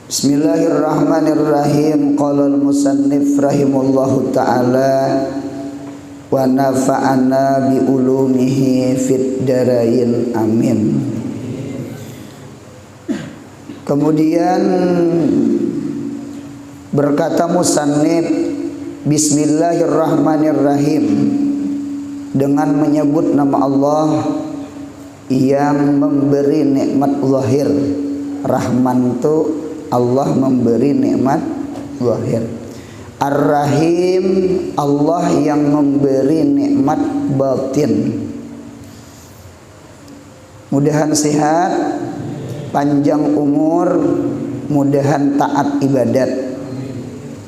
Bismillahirrahmanirrahim. Qala al-musannif rahimahullahu ta'ala wa nafa'ana bi ulumihi fid darain amin. Kemudian berkata musannif, Bismillahirrahmanirrahim, dengan menyebut nama Allah yang memberi nikmat zahir. Rahman itu Allah memberi nikmat zahir. Ar-Rahim, Allah yang memberi nikmat batin. Mudahan sehat, panjang umur, mudahan taat ibadat.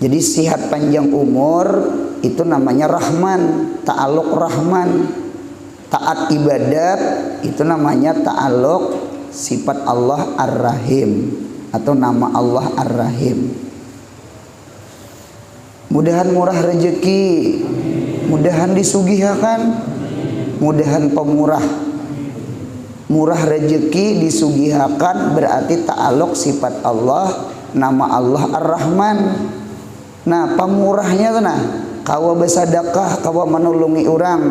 Jadi sehat panjang umur itu namanya Rahman, ta'aluk Rahman. Taat ibadat itu namanya ta'aluk sifat Allah Ar-Rahim atau nama Allah Ar-Rahim. Mudahan murah rezeki, mudahan disugihakan, mudahan pemurah. Murah rezeki disugihakan berarti ta'aluk sifat Allah, nama Allah Ar-Rahman. Nah, pemurahnya tuh kawa bersedekah, kawa menolongi orang,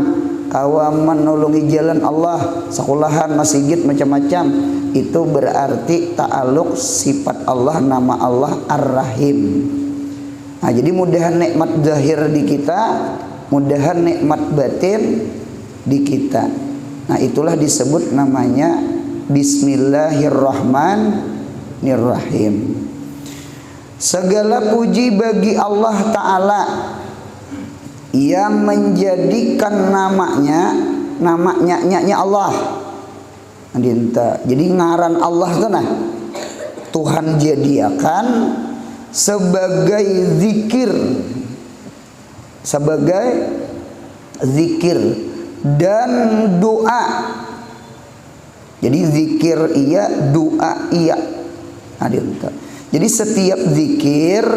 kawa menolongi jalan Allah, sekolahan, masjid, macam-macam. Itu berarti ta'aluk sifat Allah, nama Allah Ar-Rahim. Nah, jadi mudahan nikmat zahir di kita, mudahan nikmat batin di kita. Nah, itulah disebut namanya Bismillahirrahmanirrahim. Segala puji bagi Allah Ta'ala yang menjadikan namanya Allah. Jadi ngaran Allah itu Tuhan jadikan sebagai zikir dan doa. Jadi zikir iya, doa iya. Jadi setiap zikir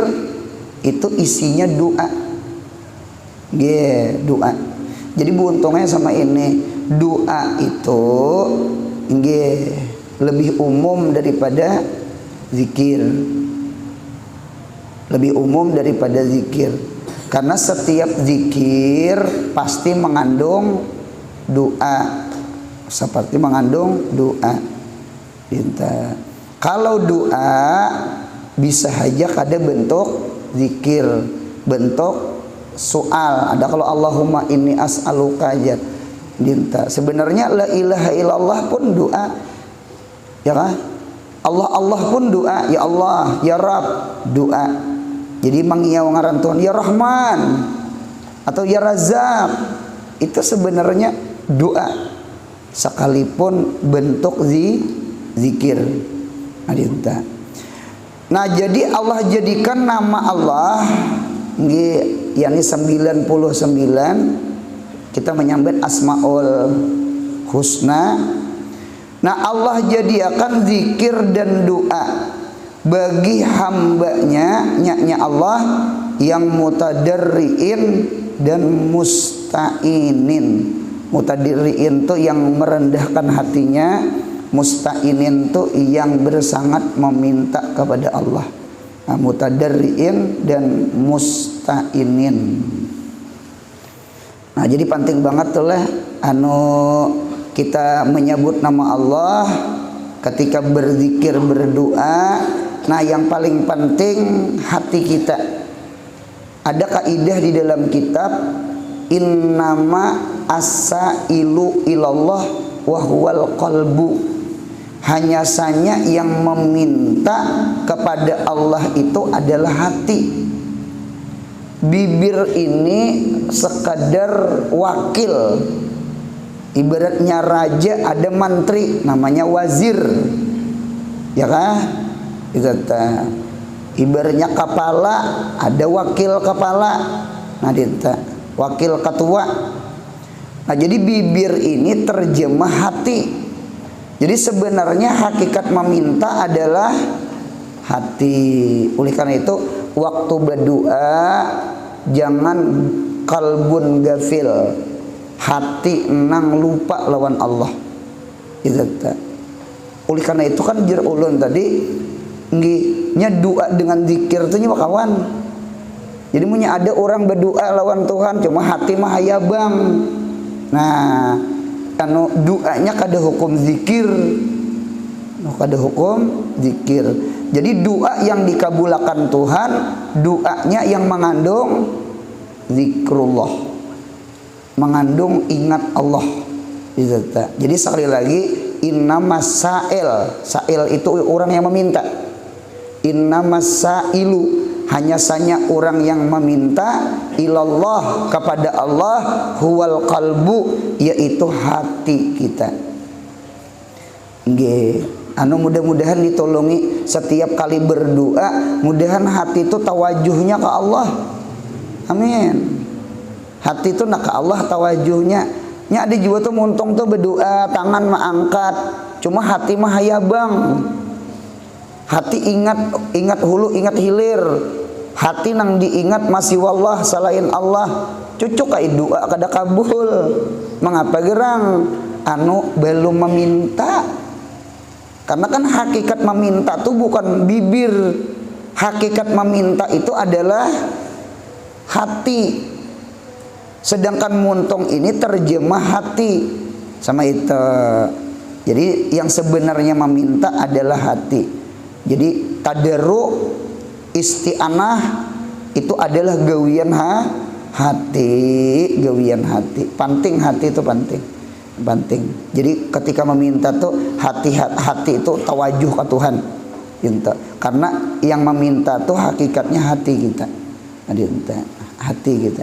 itu isinya doa. Doa. Jadi buntungnya sama ini, doa itu lebih umum daripada zikir. Lebih umum daripada zikir. Karena setiap zikir pasti mengandung doa. Seperti mengandung doa. Kalau doa bisa saja ada bentuk zikir, bentuk soal. Ada kalau Allahumma inni as'aluka aja. Sebenarnya la ilaha illallah pun doa, ya kan? Allah pun doa, ya Allah, ya Rabb, doa. Jadi mangiau ngaran Tuhan, ya Rahman atau ya Razak, itu sebenarnya doa sekalipun bentuk zikir. Nah, jadi Allah jadikan nama Allah yakni 99, kita menyambut Asmaul Husna. Nah, Allah jadikan zikir dan doa bagi hambanya, Allah yang mutadarriin dan musta'inin. Mutadarriin itu yang merendahkan hatinya, musta'inin itu yang bersangat meminta kepada Allah. Nah, mutadarriin dan musta'inin. Nah, jadi penting banget tuh lah kita menyebut nama Allah ketika berzikir, berdoa. Nah, yang paling penting hati kita. Ada kaidah di dalam kitab, innama as-sailu ilallah wa huwal qalbu. Hanya saja yang meminta kepada Allah itu adalah hati. Bibir ini sekadar wakil. Ibaratnya raja ada mantri namanya wazir, ya kan? Ibaratnya kepala ada wakil kepala, wakil ketua. Nah, jadi bibir ini terjemah hati. Jadi sebenarnya hakikat meminta adalah hati. Oleh karena itu waktu berdoa jangan kalbun gafil, hati nang lupa lawan Allah. Oleh karena itu kan jer ulun tadi nggih nya doa dengan zikir teh nya kawan. Jadi punya ada orang berdoa lawan Tuhan cuma hati mah hayabang. Nah, anu doanya kada hukum zikir. Kada hukum zikir. Jadi doa yang dikabulkan Tuhan, doanya yang mengandung zikrullah, mengandung ingat Allah. Jadi sekali lagi, innamas sa'il itu orang yang meminta. Innamas sa'ilu, hanya saja orang yang meminta, ilallah, kepada Allah, huwal qalbu, yaitu hati kita. Nggih. Anu mudah-mudahan ditolongi setiap kali berdoa, mudahan hati itu tawajuhnya ke Allah. Amin. Hati itu nak ke Allah tawajuhnya. Nya ada juga tuh muntung tuh berdoa, tangan mah angkat, cuma hati mah hayabang. Hati ingat hulu, ingat hilir. Hati nang diingat masih wallah selain Allah. Cucuk kai doa kada kabul. Mengapa gerang? Anu belum meminta. Karena kan hakikat meminta itu bukan bibir. Hakikat meminta itu adalah hati. Sedangkan muntung ini terjemah hati. Sama itu. Jadi yang sebenarnya meminta adalah hati. Jadi tadarru, isti'anah itu adalah gawian hati. Gawian hati. Penting hati itu penting. Jadi ketika meminta tuh hati itu tawajuh ke Tuhan. Karena yang meminta tuh hakikatnya hati kita. Hati kita.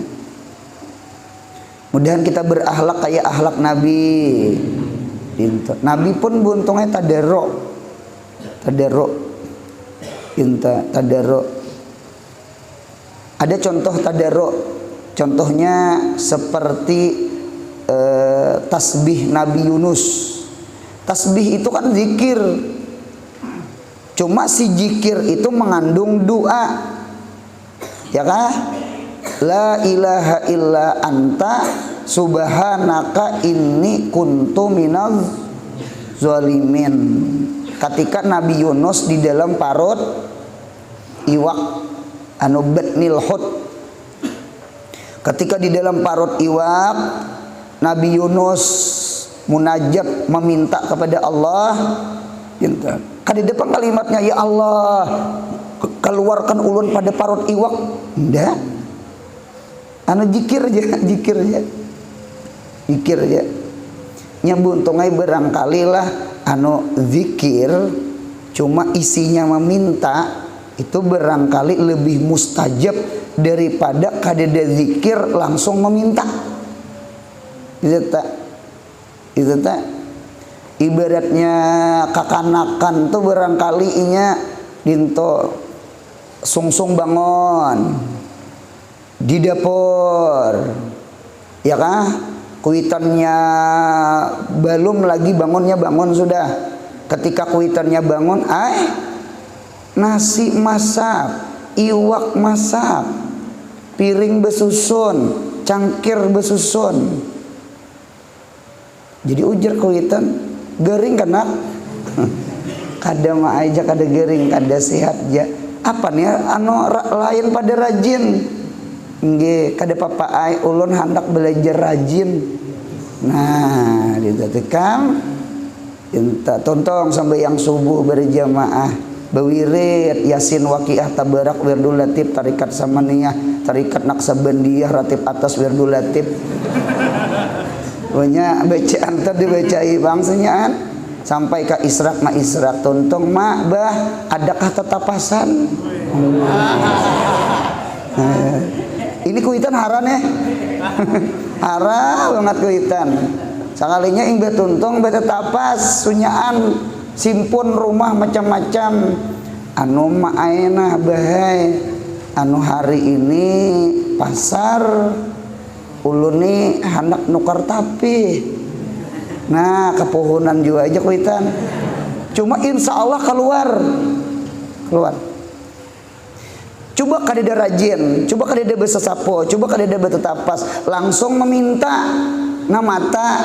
Mudahan kita berakhlak kayak akhlak Nabi. Nabi pun buntungnya tadarru. Ada contoh tadarru. Contohnya seperti tasbih Nabi Yunus. Tasbih itu kan zikir. Cuma si zikir itu mengandung doa. Ya kah? La ilaha illa anta subhanaka inni kuntu minaz zalimin. Ketika Nabi Yunus di dalam parut iwak anu batnil hut. Ketika di dalam parut iwak Nabi Yunus munajat meminta kepada Allah. Kan di depan kalimatnya ya Allah keluarkan ulun pada parut iwak. Ndak. Anu zikir aja. Nyambuntungai barangkali lah anu zikir cuma isinya meminta itu barangkali lebih mustajab daripada kadeda zikir langsung meminta. Itu tak ibaratnya kakanakan tuh barangkali inya dinto sungsung bangun di dapur, ya kah? Kuitannya belum lagi bangunnya bangun sudah. Ketika kuitannya bangun, nasi masak, iwak masak, piring besusun, cangkir besusun. Jadi ujar kuitan gering kan nak? Kada mah aja kada gering, kada sehat ja. Apa nih anu lain pada rajin. Nggih, kada papa ai ulun hendak belajar rajin. Nah, ditetekam inta tontong sampai yang subuh berjamaah bawirid yasin waqiah tabarak wirdul latif tarikat samaniyah tarikat naksabandiyah ratib atas wirdul latif. Banyak bacaan tadi dibacai bangsanya sampai ke israk ma israk tontong mak bah adakah tetapasan. Ini kuitan haran ya. Hara banget kuitan. Sakalinya ing betuntung betetapas sunyaan simpun rumah macam-macam. Anu ma ayeuna bahai. Anu hari ini pasar ulun nih hendak nukar tapi. Nah, kepohonan juga aja kuitan. Cuma insya Allah keluar. Coba kadeda rajin, coba kadeda bersesapo, coba kadeda bertetapas, langsung meminta na mata.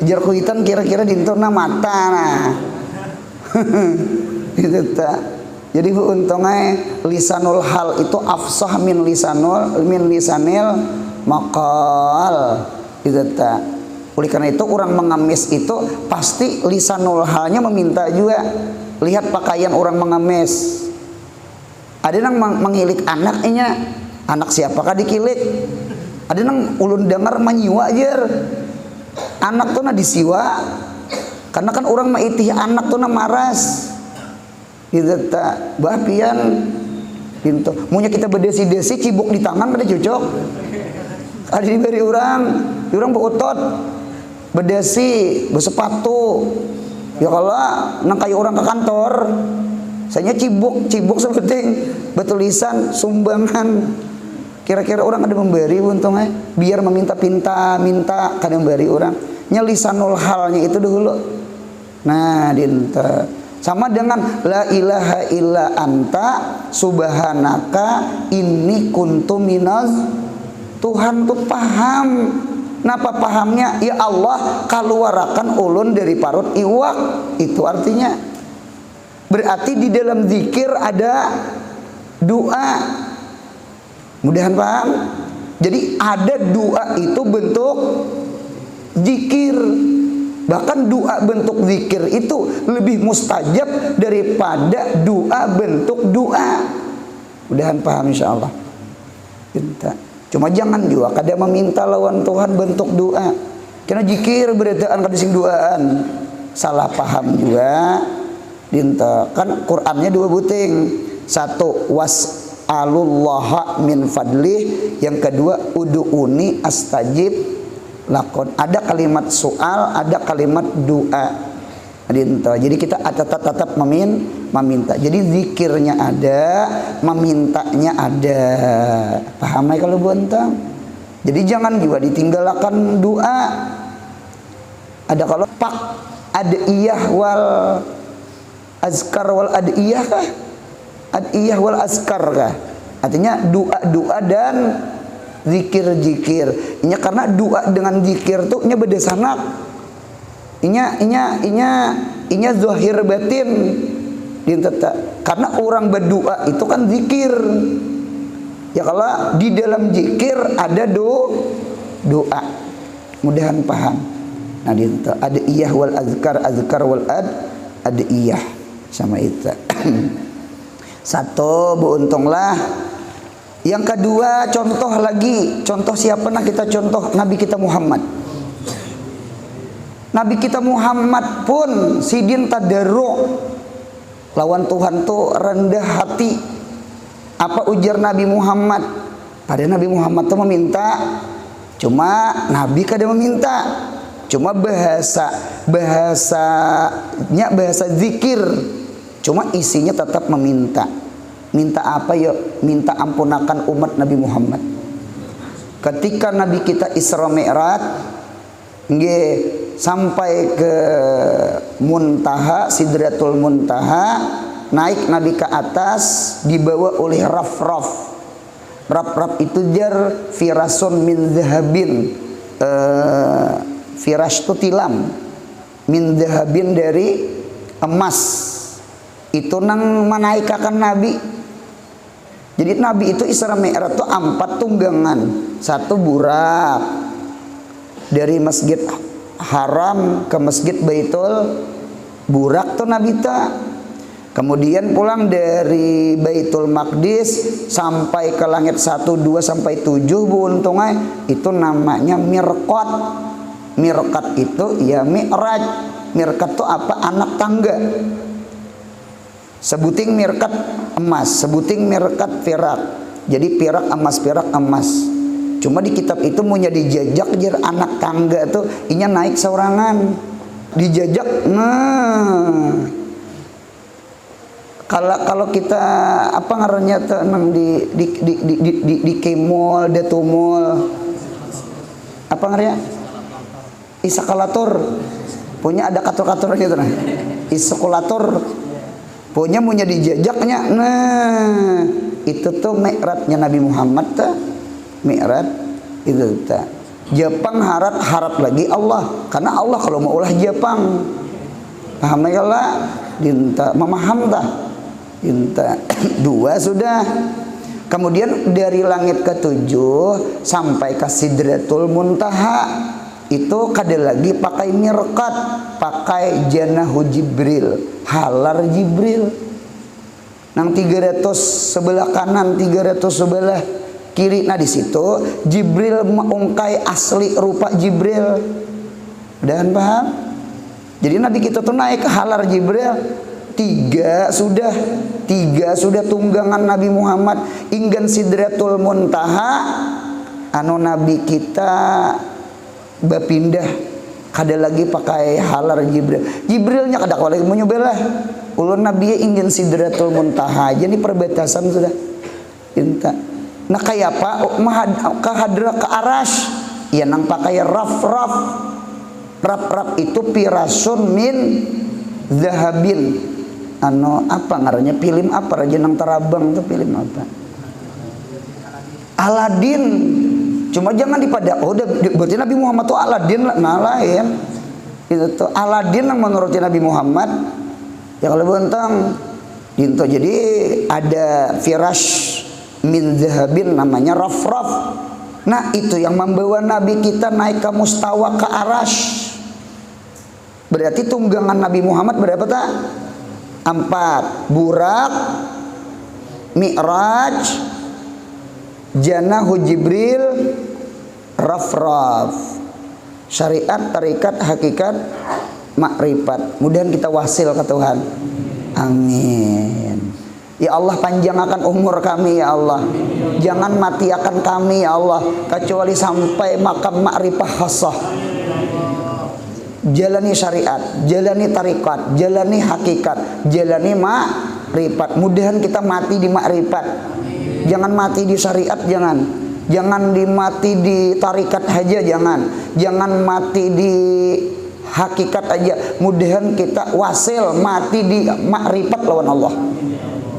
Jar kuitan kira-kira dintur na mata nah. Itu tak. Jadi untungnya lisanul hal itu afsah min lisanil maqal gitu ta. Oleh karena itu orang mengemis itu pasti lisanul halnya meminta juga. Lihat pakaian orang mengemis. Ada yang mengilik anaknya, anak siapakah dikilik? Ada yang ulun dengar menyiwa jer. Anak tuh na disiwa. Karena kan orang maitih anak tuh na maras. Gitu tak bapian pintu. Munya kita berdesi-desi cibuk di tangan kada cocok. Ada diberi orang berotot. Berdesi, bersepatu. Ya kalau nang kayak orang ke kantor, saya cibuk sepenting betulisan sumbangan. Kira-kira orang ada memberi untungnya biar minta kadang beri orang. Lisanul halnya itu dulu. Nah, dinta sama dengan la ilaha illa anta subhanaka inni kuntu minaz. Tuhan tuh paham. Napa pahamnya? Ya Allah, keluarakan ulun dari parut iwak. Itu artinya. Berarti di dalam zikir ada doa. Mudahan paham. Jadi ada doa itu bentuk zikir. Bahkan doa bentuk zikir itu lebih mustajab daripada doa bentuk doa. Mudahan paham insyaallah. Cuma jangan juga kada meminta lawan Tuhan bentuk doa. Karena zikir beretaan kada sing doaan. Salah paham juga. Dinta kan Qur'annya dua buting. Satu was'alullaha min fadlih, yang kedua ud'uni astajib lakon. Ada kalimat soal, ada kalimat doa. Dinta. Jadi kita tetap meminta. Jadi zikirnya ada, memintanya ada. Paham ya kalau buantang? Jadi jangan juga ditinggalkan doa. Ada kalau pak adiyah wal azkar wal adiyah kah? Adiyah wal azkar kah? Artinya doa dan zikir. Ini karena doa dengan zikir tuh nya beda sanak. Inya zahir batin. Karena orang berdoa itu kan zikir. Ya kalau di dalam zikir ada doa. Mudahan paham. Nah, ada iyah wal azkar wal ada iyah sama itu. Satu beruntunglah. Yang kedua contoh lagi. Contoh siapa nak kita contoh? Nabi kita Muhammad. Nabi kita Muhammad pun sidin tadarru lawan Tuhan tuh rendah hati. Apa ujar Nabi Muhammad? Pada Nabi Muhammad tuh meminta, cuma Nabi kada meminta. Cuma bahasanya bahasa zikir. Cuma isinya tetap meminta. Minta apa yuk? Minta ampunakan umat Nabi Muhammad. Ketika Nabi kita Isra Mi'raj, sampai ke Muntaha, Sidratul Muntaha, naik Nabi ke atas, dibawa oleh Raf-Raf. Raf-Raf itu jar firasun min zahabin. Firash itu tilam. Min zahabin dari emas. Itu nang menaikakan Nabi. Jadi Nabi itu Isra Mi'raj itu 4 tunggangan. 1 burak. Dari Masjid Haram ke Masjid Baitul Burak tuh Nabi ta. Kemudian pulang dari Baitul Maqdis sampai ke langit 1, 2 sampai 7 buuntungnya itu namanya mirqat. Mirqat itu ya mi'raj. Mirqat itu apa? Anak tangga. Sebuting mirqat emas, sebuting mirqat perak. Jadi perak emas. Cuma di kitab itu mau jadi jajak jer anak tangga tuh inya naik seorangan dijajak. Nah, kalau kita apa ngarannya tuh nang di kemol detumol apa ngarannya isakalatur punya ada katur-katurnya tuh nah isakulatur punya mau jadi jajaknya. Nah itu tuh mi'rajnya Nabi Muhammad tuh. Mi'raj itu tak. Jepang harap lagi Allah, karena Allah kalau mau ulah Jepang. Paham ya lah? Dinta memaham dah. Inta. 2 sudah. Kemudian dari langit ke-7 sampai ke Sidratul Muntaha itu kada lagi pakai mirqat, pakai janahu Jibril, halar Jibril. Nang 300 sebelah kanan, 300 sebelah kiri. Nah di situ Jibril mengungkai asli rupa Jibril. Dan paham? Jadi Nabi kita tuh naik ke halar Jibril. 3 sudah tunggangan Nabi Muhammad inggan Sidratul Muntaha anu Nabi kita bapindah kada lagi pakai halar Jibril. Jibrilnya kada oleh menyobelah. Ulun Nabi ingin Sidratul Muntaha. Jadi perbatasan sudah. Inta. Nah kayak apa? Ke hadrah ke arash. Ya nang pakai raf-raf. Raf-raf itu pirasun min zahabin. Ano apa ngarannya, film apa raja nang Tarabang tuh, film apa? Aladin. Cuma jangan dipada berarti Nabi Muhammad tuh Aladin lah, nah lain. Itu tuh Aladin yang menurut Nabi Muhammad. Ya kalau bentang itu jadi ada firash min zahabin namanya raf-raf. Nah itu yang membawa Nabi kita naik ke mustawa ke arash. Berarti tunggangan Nabi Muhammad berapa tak? 4. Burak, Mi'raj, Janahu Jibril, Raf-raf. Syariat, tarikat, hakikat, makrifat. Mudahan kita wasil ke Tuhan. Amin. Ya Allah, panjangkan umur kami ya Allah. Jangan matiakan kami ya Allah, kecuali sampai makam makrifah khassah. Jalani syariat, jalani tarikat, jalani hakikat, jalani makrifat. Mudahan kita mati di makrifat. Jangan mati di syariat, jangan. Jangan dimati di tarikat aja, jangan. Jangan mati di hakikat aja. Mudahan kita wasil mati di makrifat lawan Allah.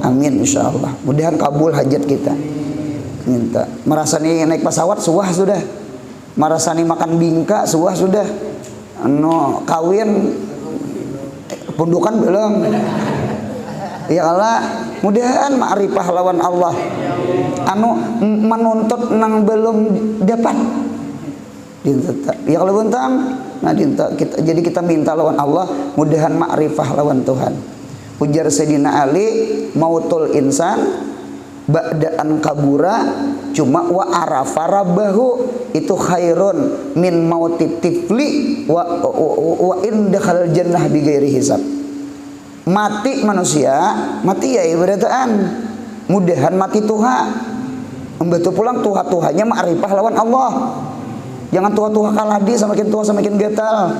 Amin insyaallah. Mudahan kabul hajat kita. Minta. Merasani naik pesawat suah sudah. Merasani makan bingka suah sudah. No kawin pundukan belum. Ya Allah, mudahan ma'rifah lawan Allah. Anu menuntut nang belum dapat. Ya kalau bentang, nah kita, jadi kita minta lawan Allah, mudahan ma'rifah lawan Tuhan. Ujar Sayyidina Ali, mautul insan ba'daan kabura cuma wa arafa rabbahu itu khairun min mauti tifli wa in dakhal jannah bi ghairi hisab. Mati manusia, mati ya ibarataan. Mudahan mati tuha. Membantu pulang tuha-tuhanya ma'rifah lawan Allah. Jangan tuha-tuha kaladi semakin tua semakin gatal.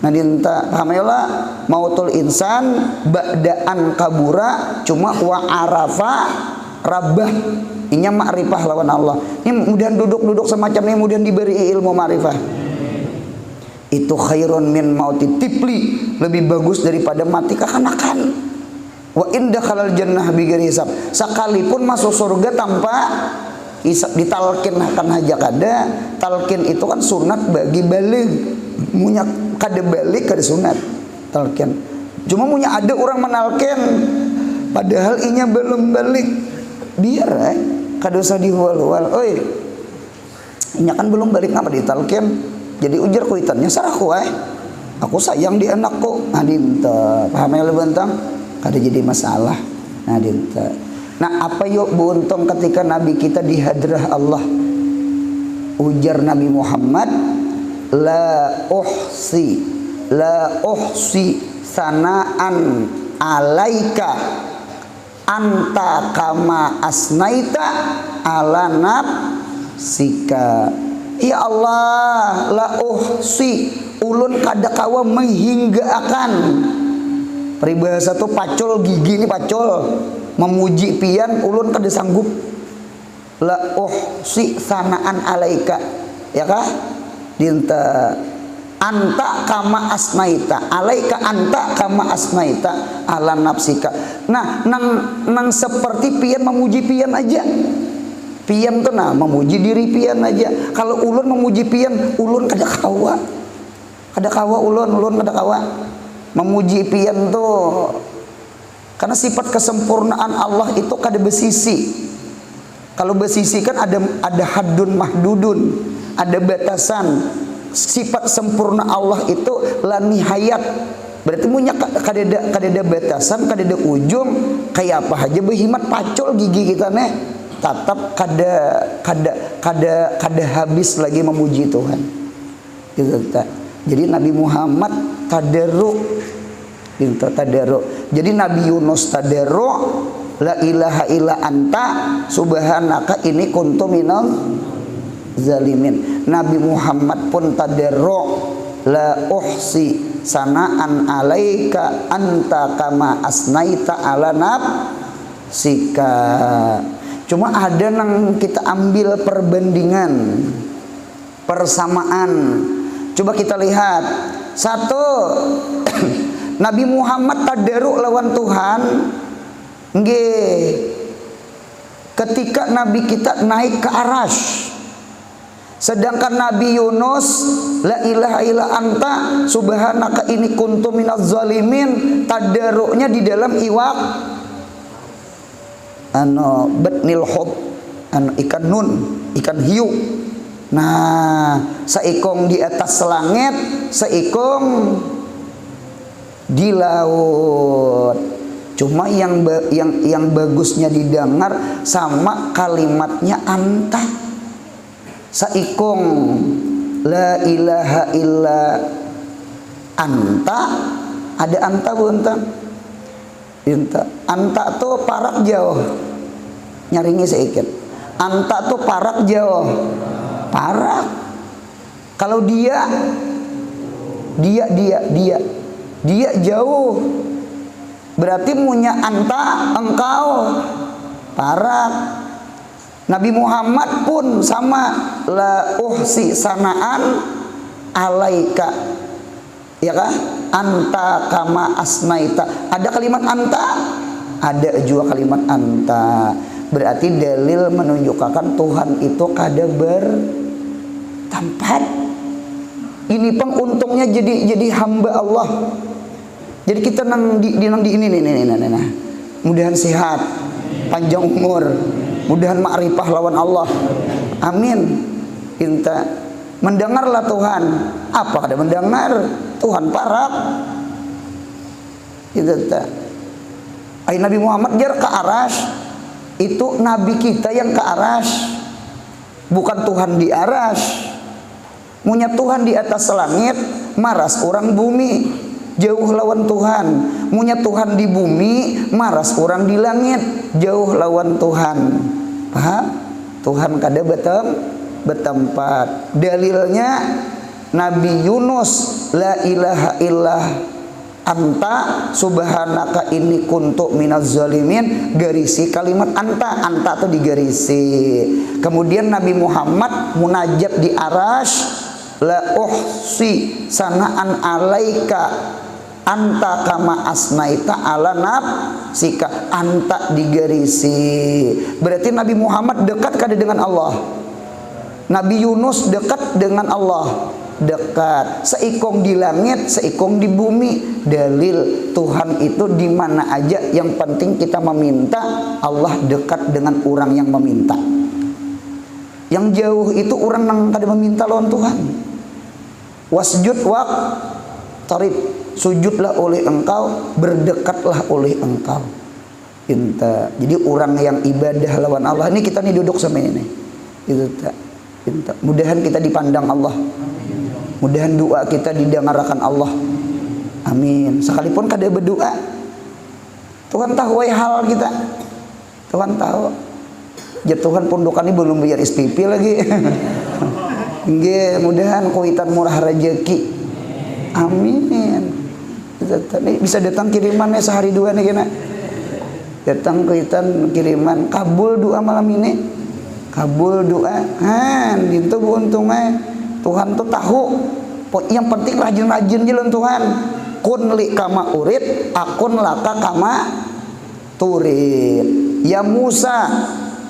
Nah dinta pahamailah mautul insan ba'daan kabura cuma wa arafa rabbah. Inya ma'rifah lawan Allah. Ini mudahan duduk-duduk semacam ini mudahan diberi ilmu ma'rifah. Itu khairun min mauti tifli, lebih bagus daripada mati kekanakan. Wa inda khalal jannah bighairi hisab. Sekalipun masuk surga tanpa hisab, ditalkin akan haja kada. Talkin itu kan sunat bagi balik. Munya kada balik kada sunat talkin. Cuma munya ada orang menalkin padahal inya belum balik. Biar kada usah dihwal-hwal. Oi. Inya kan belum balik ngapa ditalkin? Jadi ujar kuitannya sarahku aku sayang di anakku. Nah dinta paham ya bentang kada jadi masalah. Nah dinta. Nah apa yuk buntung ketika Nabi kita di hadrah Allah. Ujar Nabi Muhammad, la uhsi sanaan alaika anta kama asnaita ala nafsika. Ya Allah, la uhsi ulun kada kawa menghinggakan. Peribahasa tu pacul gigi ni pacul. Memuji pian ulun kada sanggup. La uhsi sanaan alaika. Ya kah? Dinta anta kama asmaita alaika anta kama asmaita ala nafsika. Nah nang seperti pian memuji pian aja. Pian tuh nah memuji diri pian aja. Kalau ulun memuji pian, ulun kada kawa. Kada kawa ulun kada kawa. Memuji pian tuh Karena sifat kesempurnaan Allah itu kada besisi. Kalau besisi kan ada haddun mahdudun, ada batasan. Sifat sempurna Allah itu la nihayat. Berarti punya kadada batasan, kadada ujung. Kayak apa aja behimat pacul gigi kita nih, tetap kada habis lagi memuji Tuhan. Gitu tak. Jadi Nabi Muhammad tadarru. Jadi Nabi Yunus tadarru, la ilaha illa anta subhanaka ini kuntu minal zalimin. Nabi Muhammad pun tadarru, la uhsi sanaan alaika anta kama asnaita ala nafsika. Cuma ada yang kita ambil perbandingan, persamaan. Coba kita lihat. Satu, Nabi Muhammad tadarru lawan Tuhan. Nggih. Ketika Nabi kita naik ke Arasy. Sedangkan Nabi Yunus la ilaha illa anta subhanaka ini kuntu minaz zalimin, tadarruknya di dalam iwak batnil hub, ikan nun, ikan hiu. Nah, seikong di atas langit, seikong di laut. Cuma yang bagusnya didengar sama kalimatnya anta. Saikong la ilaha illa anta, ada anta bukan? Anta tuh parak jauh, nyaringnya sedikit. Anta tuh parak jauh, parak. Kalau dia jauh, berarti punya anta engkau parak. Nabi Muhammad pun sama, la uhsi sanaan alaika, ya kah? Anta kama asnaita. Ada kalimat anta, ada juga kalimat anta. Berarti dalil menunjukkan Tuhan itu kada bertempat. Ini penguntungnya jadi hamba Allah. Jadi kita nang di ini nih. Mudahan sehat, panjang umur. Mudahan ma'rifah lawan Allah. Amin. Kita mendengarlah Tuhan. Apa kada mendengar? Tuhan parak. Itu tak. Ay Nabi Muhammad jar ke Arasy. Itu nabi kita yang ke Arasy. Bukan Tuhan di Arasy. Munya Tuhan di atas langit, maras orang bumi. Jauh lawan Tuhan. Munya Tuhan di bumi, maras orang di langit, jauh lawan Tuhan. Paham? Tuhan kada bertempat. Dalilnya Nabi Yunus, la ilaha illah anta subhanaka inni kuntu minaz zalimin, garisi kalimat anta. Anta itu digarisi. Kemudian Nabi Muhammad munajat di Arasy, la uhsi sanaan alaika anta kama asnaita ala nafsika, anta digarisi. Berarti Nabi Muhammad dekat kada dengan Allah. Nabi Yunus dekat dengan Allah, dekat. Seikong di langit, seikong di bumi. Dalil Tuhan itu di mana aja. Yang penting kita meminta, Allah dekat dengan orang yang meminta. Yang jauh itu orang yang kada meminta lawan Tuhan. Wasjud waqtarib, sujudlah oleh engkau, berdekatlah oleh engkau. Inta. Jadi orang yang ibadah lawan Allah, ini kita nih duduk sama ini. Itu tak. Inta. Mudahan kita dipandang Allah. Mudahan doa kita didengarkan Allah. Amin. Sekalipun kada berdoa, Tuhan tahu hal kita. Tuhan tahu. Ya Tuhan pondokan ini belum bayar SPP lagi. Nggih, mudahan kuitan murah rezeki. Amin. Bisa datang kirimannya sehari dua nih kena. Datang kuitan kiriman, kabul doa malam ini. Kabul doa. Itu beruntungnya. Tuhan tuh tahu. Yang penting rajin-rajin jalan Tuhan. Kun li kama urid, akun laka kama turid. Ya Musa,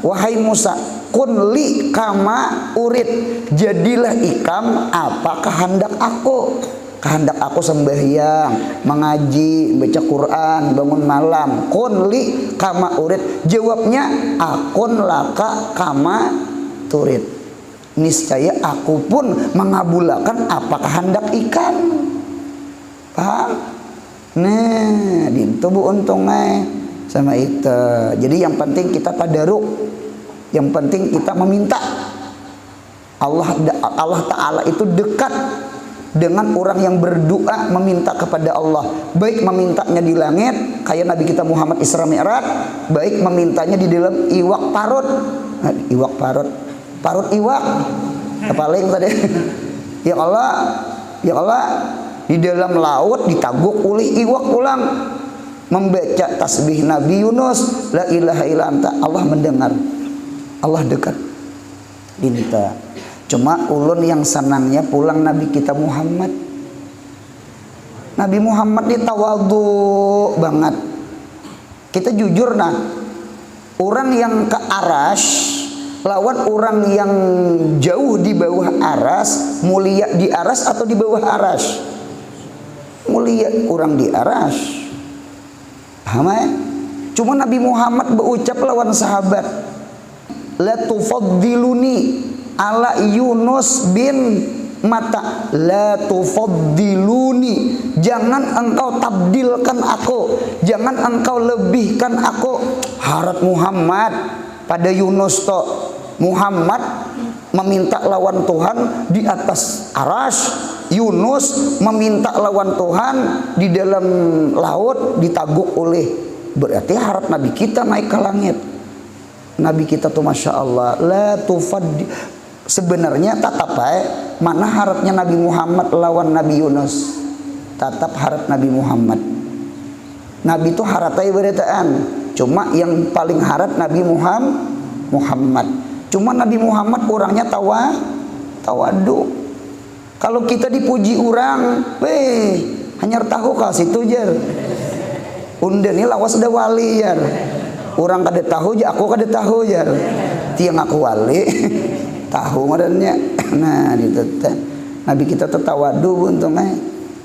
wahai Musa, kun li kama urid, jadilah ikam apa kehendak aku. kehendak aku sembahyang, mengaji, baca Quran, bangun malam. Kun li kama urid. Jawabnya akun laka kama turid. Niscaya aku pun mengabulkan apa kehendak ikan. Paham? Nah, dintu bu untungnya sama itu. Jadi yang penting kita tadaruk. Yang penting kita meminta. Allah Ta'ala itu dekat dengan orang yang berdoa meminta kepada Allah. Baik memintanya di langit kayak Nabi kita Muhammad Isra Mi'raj, baik memintanya di dalam iwak parut. Nah, iwak parut iwak paling tadi. Ya Allah di dalam laut ditaguk oleh iwak ulang, membaca tasbih Nabi Yunus, la ilaha illa anta. Allah mendengar, Allah dekat. Dinta cuma ulun yang senangnya pulang Nabi kita Muhammad. Nabi Muhammad ditawadhu banget. Kita jujur nah, orang yang ke aras lawan orang yang jauh di bawah aras, mulia di aras atau di bawah aras? Mulia orang di aras. Paham ya? Cuma Nabi Muhammad berucap lawan sahabat, la tufaddiluni ala Yunus bin Mata, la tufaddiluni, jangan engkau tabdilkan aku, jangan engkau lebihkan aku. Harap Muhammad pada Yunus to, Muhammad meminta lawan Tuhan di atas aras, Yunus meminta lawan Tuhan di dalam laut ditaguk oleh, berarti harap Nabi kita naik ke langit. Nabi kita tuh Masya Allah, la tufaddi. Sebenarnya tatap mana harapnya Nabi Muhammad lawan Nabi Yunus? Tatap harap Nabi Muhammad. Nabi itu haratai beritaan. Cuma yang paling harap Nabi Muhammad. Cuma Nabi Muhammad orangnya tawadu. Kalau kita dipuji orang, hanya tahu kal situ jar. Unden ini lawas ada wali jar. Orang kada tahu aja, aku kada tahu jar. Tiang aku wali. Tahu modelnya. Nah, ditete. Nabi kita tawadu untungnya.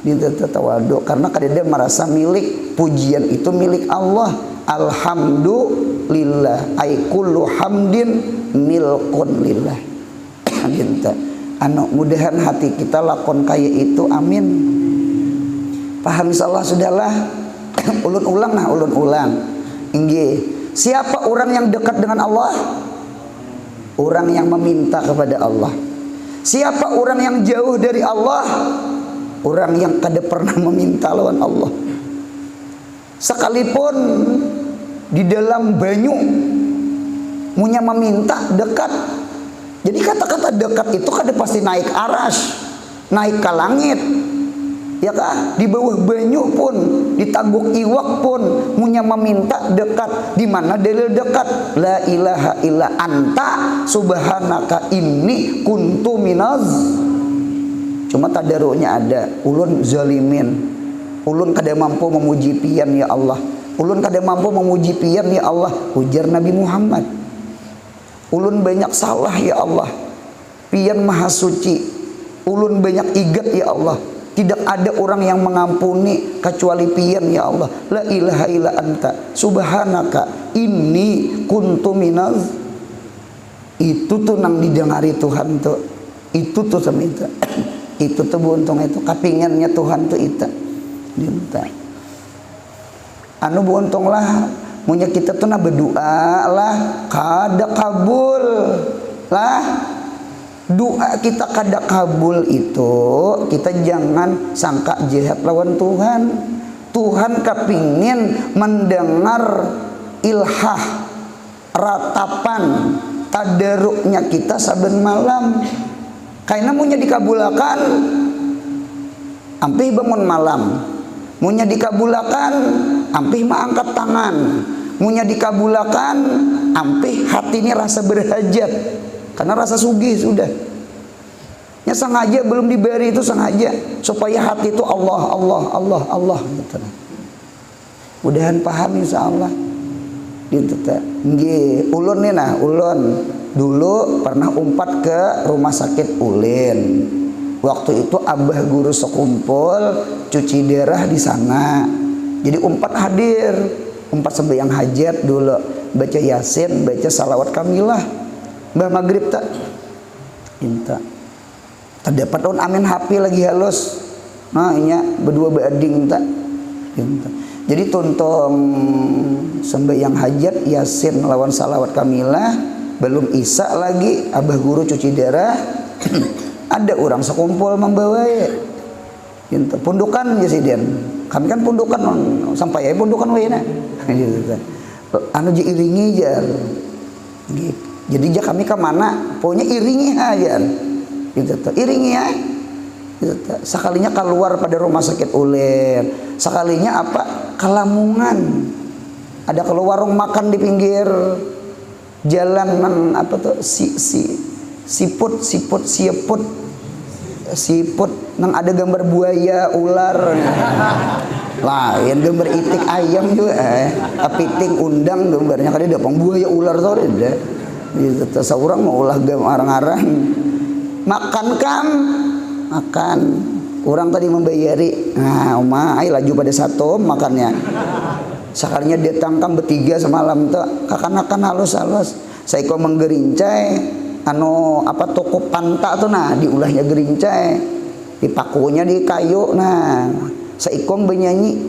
Ditete tawadu karena dia merasa milik, pujian itu milik Allah. Alhamdulillah, ay kullu hamdin milkun lillah. Gitu. Anu mudahan hati kita lakon kaya itu, amin. Paham insyaallah sudahlah. Ulun ulang. Inggih. Siapa orang yang dekat dengan Allah? Orang yang meminta kepada Allah. Siapa orang yang jauh dari Allah? Orang yang kada pernah meminta lawan Allah. Sekalipun di dalam banyu munya meminta dekat. Jadi kata-kata dekat itu kada pasti naik aras, naik ke langit. Ya kah? Di bawah banyu pun, ditaguk iwak pun munya meminta dekat. Di mana dalil dekat? La ilaha illa anta subhanaka inni kuntu minaz. Cuma tadaruknya ada. Ulun zalimin. Ulun kada mampu memuji pian ya Allah. Ulun kada mampu memuji pian ya Allah. Ujar Nabi Muhammad. Ulun banyak salah ya Allah. Pian maha suci. Ulun banyak igat ya Allah. Tidak ada orang yang mengampuni kecuali pian ya Allah. La ilaha illa anta subhanaka inni kuntu minaz. Itu tuh nang didengari Tuhan tuh. Itu tuh seminta. Itu tuh buntung itu kapingannya Tuhan tuh itu. Dinta. Anu buntung lah munya kita tuh na berdoa lah kada kabul lah. Doa kita kada kabul itu kita jangan sangka jahat lawan Tuhan. Tuhan kepingin mendengar ilhah ratapan tadaruknya kita saben malam. Karena munya dikabulakan ampih bangun malam, munya dikabulakan ampih mengangkat tangan, munya dikabulakan ampih hati ini rasa berhajat. Karena rasa sugih sudah. Ya sengaja belum diberi itu sengaja supaya hati itu Allah gitu. Mudahan paham insyaallah. Gitu teh. Nggih, ulun nih nah, ulun dulu pernah umpat ke rumah sakit ulin. Waktu itu abah guru sekumpul cuci darah di sana. Jadi umpat hadir, umpat sembahyang hajat dulu, baca yasin, baca salawat kamilah. Mbah maghrib tak minta. Terdapat on amin HP lagi halus. Nah inya berdua bading tak. Jadi tuntong sembahyang hajat yasin lawan salawat kamilah, belum isya lagi abah guru cuci darah. Ada orang sekumpul membawa ya. Pundukan Presiden. Kami kan pundukan sampai ya pundukan we na. Anu diiringi aja. Jadi ja kami ke mana? Pokoknya iringi aja. Gitu iringi ya. Gitu. Sekalinya keluar pada rumah sakit ulen, sekalinya apa? Ke Lamongan. Ada keluar warung makan di pinggir jalan apa tuh siput nang ada gambar buaya, ular. Lain gambar itik ayam juga kepiting undang gambarnya kan ada buaya ular tuh ada. Gitu seorang mau ulah arang-arang. Makan kam, makan. Orang tadi membayari. Nah, oma ai laju pada satu makannya. Sekalinya dia tangkam bertiga semalam tuh kakan-kakan halus-halus. Saya kok menggerincai anu apa toko pantak tuh nah diulahnya gerincai dipakunya di kayu nah saikong benyanyi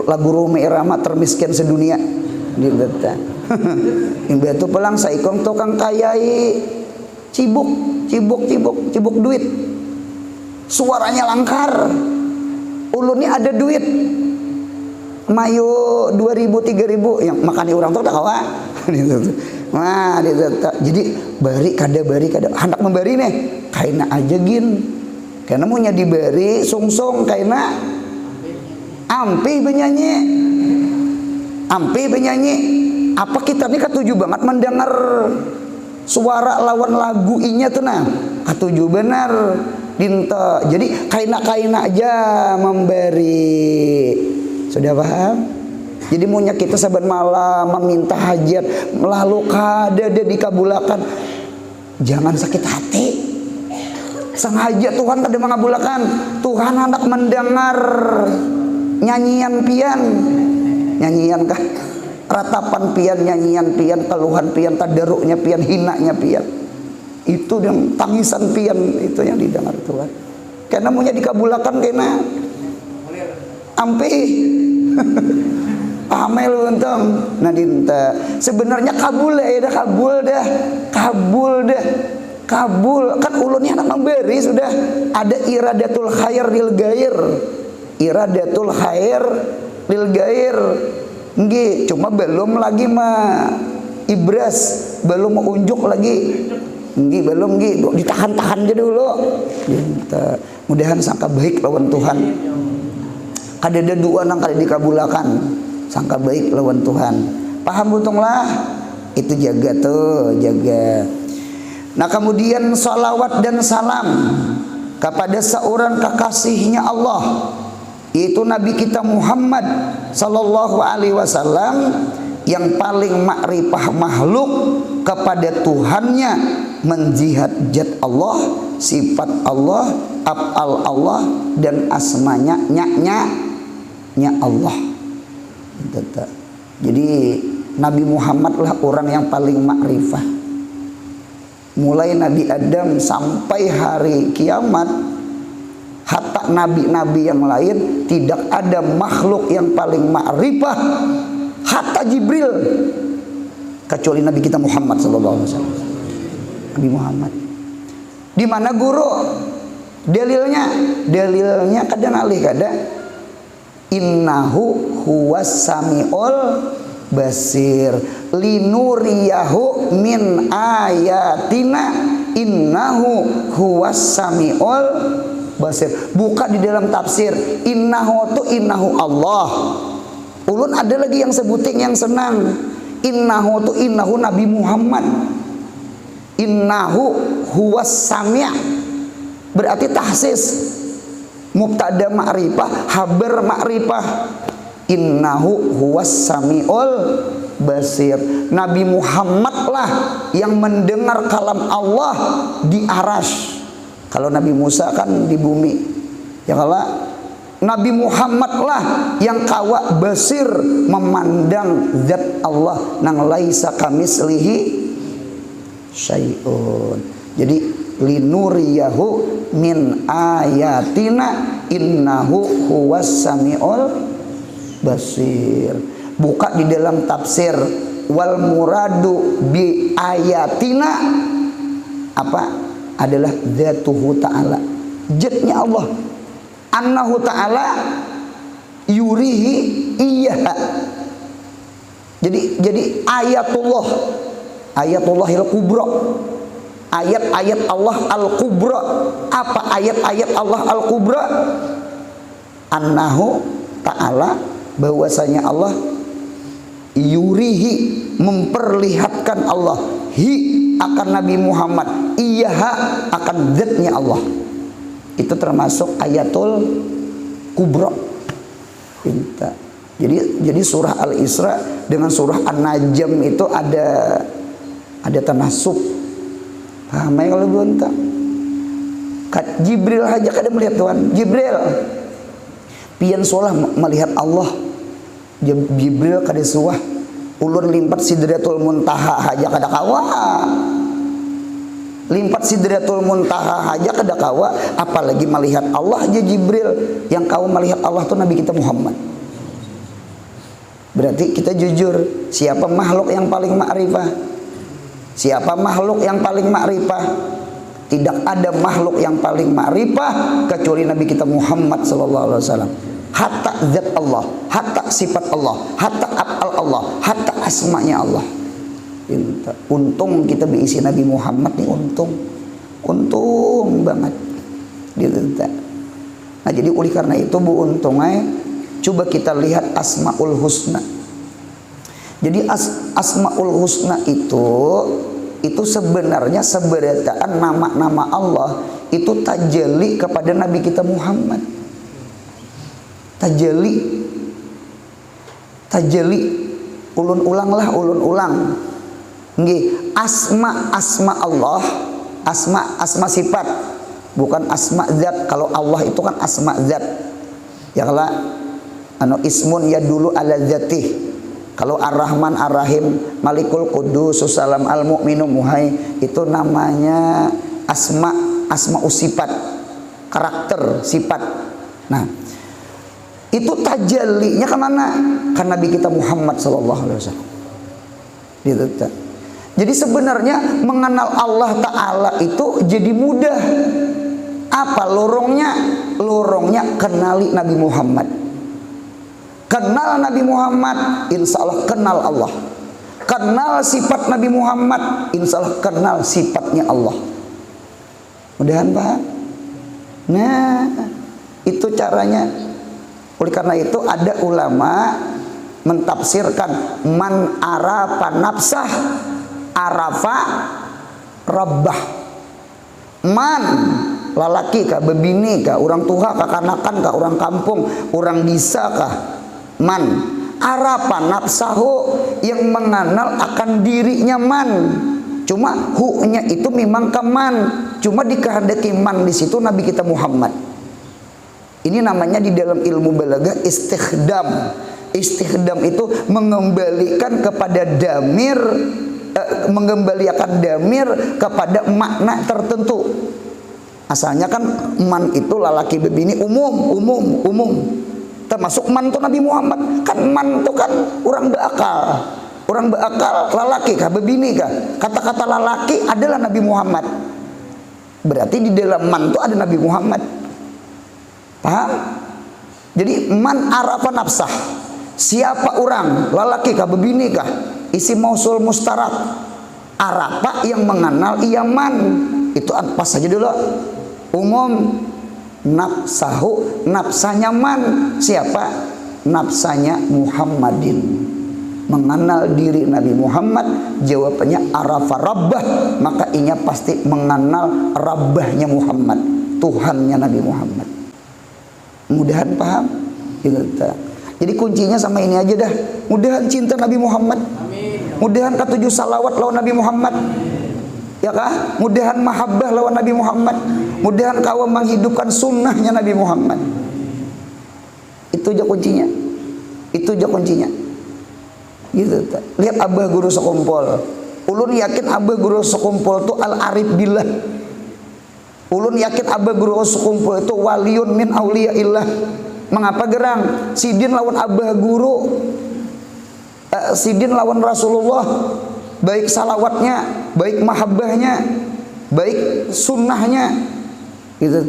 lagu Roma Irama termiskin sedunia di beta yang batu pelang saikong tukang kayai cibuk duit suaranya langkar ulunnya ada duit mayu 2.000 3.000 yang makanya orang tuh tak kawa nah jadi bari kada hendak membari nih kaina aja gin karena maunya diberi sungsung kaina ampi benyanyi apa kita nih ketuju banget mendengar suara lawan lagu inya tuh nah ketuju benar dinta jadi kaina aja memberi sudah paham. Jadi maunya kita saban malam meminta hajat lalu kada dikabulakan. Jangan sakit hati. Sang hajat Tuhan kada mengabulakan. Tuhan hendak mendengar nyanyian pian. Nyanyian kah? Ratapan pian, nyanyian pian, keluhan pian, tadaruknya pian, hinanya pian. Itu yang tangisan pian itu yang didengar Tuhan. Karena maunya dikabulakan kena ampe amel untung nadinta sebenarnya kabul kan ulunnya anak memberi sudah ada iradatul khair lil gair nggih cuma belum lagi mah ibras belum mau unjuk lagi nggih belum ditahan-tahan aja dulu mudahan sangka baik lawan Tuhan kada ada dua nang kada dikabulakan sangka baik lawan Tuhan paham buntunglah itu jaga. Nah kemudian salawat dan salam kepada seorang kekasihnya Allah yaitu Nabi kita Muhammad sallallahu alaihi wasallam yang paling makrifah makhluk kepada Tuhannya menjihad zat Allah sifat Allah af'al Allah dan asmanya nya Allah. Jadi Nabi Muhammad lah orang yang paling makrifah. Mulai Nabi Adam sampai hari kiamat, hatta nabi-nabi yang lain tidak ada makhluk yang paling makrifah hatta Jibril kecuali Nabi kita Muhammad sallallahu alaihi wasallam. Nabi Muhammad. Di mana guru? Dalilnya kadang alih kada innahu huwas samiul basir linuriyahu min ayatina innahu huwas samiul basir. Buka di dalam tafsir innahu Allah. Ulun ada lagi yang sebuting yang senang innahu Nabi Muhammad innahu huwas sami' berarti tahsis mubtada ma'rifah habar ma'rifah innahu huwas sami'ul basir. Nabi Muhammad lah yang mendengar kalam Allah di arasy Kalau Nabi Musa kan di bumi. Ya kalau Nabi Muhammad lah yang kawa basir memandang zat Allah nang laisa kamislihi syai'un. Jadi linuriyahu min ayatina innahu huwas samiul basir. Buka di dalam tafsir wal muradu bi ayatina apa adalah zatuhu ta'ala, zatnya Allah, annahu ta'ala yurihi iyyaha. Jadi ayatullahil kubra, ayat-ayat Allah al-kubra. Apa ayat-ayat Allah al-kubra? Annahu ta'ala, bahwasanya Allah yurihi, memperlihatkan Allah, hi akan Nabi Muhammad, iyaha akan zatnya Allah. Itu termasuk ayatul kubra. Jadi surah Al-Isra dengan surah An-Najm itu ada tanasub. Paham ya kalau belum tak? Jibril aja kada melihat Tuhan. Jibril pian solah melihat Allah. Jibril kada suah ulun limpat sidratul muntaha aja kada kawa. Limpat sidratul muntaha aja kada kawa, apalagi melihat Allah aja Jibril. Yang kau melihat Allah tuh Nabi kita Muhammad. Berarti kita jujur, siapa makhluk yang paling ma'rifah? Siapa makhluk yang paling ma'rifah? Tidak ada makhluk yang paling ma'rifah kecuali Nabi kita Muhammad sallallahu alaihi wasallam. Hatta zat Allah, hatta sifat Allah, hatta af'al Allah, hatta asma'nya Allah. Untung kita diisi Nabi Muhammad nih, untung banget. Nah jadi oleh karena itu bu untungnya, coba kita lihat Asmaul Husna. Jadi Asmaul Husna itu sebenarnya seberataan nama-nama Allah itu tajalli kepada Nabi kita Muhammad. Tajalli ulun ulang nggih, asma Allah, asma sifat, bukan asma zat. Kalau Allah itu kan asma zat. Ya kalau ismun ya dulu ala zatih. Kalau Ar-Rahman Ar-Rahim, Malikul Qudus, Salam Al-Mu'minu Muhai, itu namanya asma sifat, karakter sifat. Nah, itu tajallinya kemana? Kan Nabi kita Muhammad sallallahu alaihi wasallam. Gitu. Jadi sebenarnya mengenal Allah Ta'ala itu jadi mudah. Apa lorongnya? Lorongnya kenali Nabi Muhammad. Kenal Nabi Muhammad, insya Allah kenal Allah. Kenal sifat Nabi Muhammad, insya Allah kenal sifatnya Allah. Mudahan paham? Nah, itu caranya. Oleh karena itu ada ulama mentafsirkan man arafa nafsah arafa rabbah. Man lalaki kah, bebini kah, orang tua kah, kanakan kah, orang kampung, orang desa kah, man arafa nafsahu, yang mengenal akan dirinya man. Cuma hu-nya itu memang keman, cuma dikehendaki man di situ Nabi kita Muhammad. Ini namanya di dalam ilmu balaghah istikhdam. Istikhdam itu mengembalikan kepada damir, mengembalikan damir kepada makna tertentu. Asalnya kan man itu lalaki bebini umum. Termasuk man itu Nabi Muhammad. Kan man itu kan orang berakal. Orang berakal lalaki kah, bebini kah? Kata-kata lalaki adalah Nabi Muhammad. Berarti di dalam man itu ada Nabi Muhammad. Paham? Jadi man arafa nafsah. Siapa orang, lalaki kah, bebini kah? Isim mausul mustarak. Arafa yang mengenal ia man. Itu apa saja dulu? Umum. Nafsahu, nafsanya man. Siapa? Nafsanya Muhammadin. Mengenal diri Nabi Muhammad, jawabannya arafa rabbah, maka inya pasti mengenal rabbahnya Muhammad, Tuhannya Nabi Muhammad. Mudahan paham? Jadi kuncinya sama ini aja dah. Mudahan cinta Nabi Muhammad. Mudahan ketujuh salawat lawan Nabi Muhammad. Ya kah? Mudahan mahabbah lawan Nabi Muhammad. Mudahan kau menghidupkan sunnahnya Nabi Muhammad. Itu aja kuncinya. Itu aja kuncinya. Gitu. Lihat abah guru sekumpul. Ulun yakin abah guru sekumpul itu al-arif billah. Ulun yakin abah guru sekumpul itu waliun min auliyaillah. Mengapa gerang? Sidin lawan abah guru, sidin lawan Rasulullah. Baik salawatnya, baik mahabbahnya, baik sunnahnya. Gitu.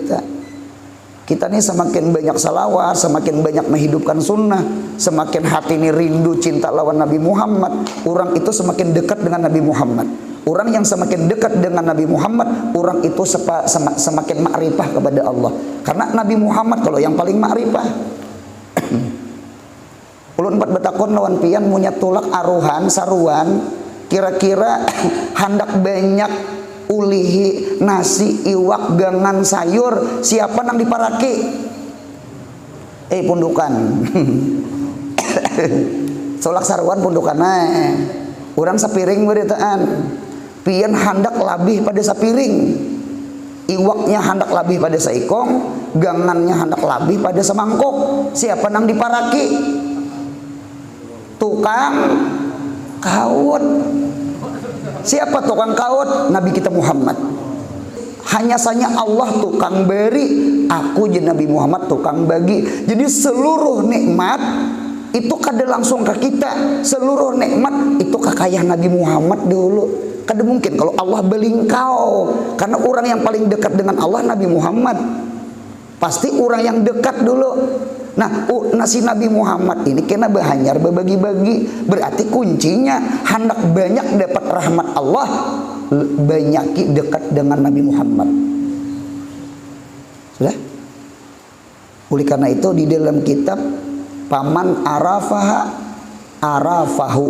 Kita nih semakin banyak salawat, semakin banyak menghidupkan sunnah, semakin hati ini rindu cinta lawan Nabi Muhammad, orang itu semakin dekat dengan Nabi Muhammad. Orang yang semakin dekat dengan Nabi Muhammad, orang itu semakin makrifah kepada Allah. Karena Nabi Muhammad kalau yang paling makrifah. Ulun empat betakon lawan pian punya tulak aruhan saruan, kira-kira hendak banyak ulihi nasi iwak gangan sayur siapa nang diparaki pundukan solak sarwan pundukan orang sapiring beritaan pian handak labih pada sapiring iwaknya handak labih pada saikong gangannya handak labih pada semangkok siapa nang diparaki tukang kaut. Siapa tukang kaut? Nabi kita Muhammad. Hanya saja Allah tukang beri, aku je Nabi Muhammad tukang bagi. Jadi seluruh nikmat itu kada langsung ke kita. Seluruh nikmat itu kekayaan Nabi Muhammad dulu. Kada mungkin kalau Allah beli engkau. Karena orang yang paling dekat dengan Allah Nabi Muhammad. Pasti orang yang dekat dulu. Nah, nasi Nabi Muhammad ini kena bahanyar berbagi-bagi. Berarti kuncinya hendak banyak dapat rahmat Allah, banyak dekat dengan Nabi Muhammad. Sudah? Oleh karena itu di dalam kitab Paman Arafaha Arafahu,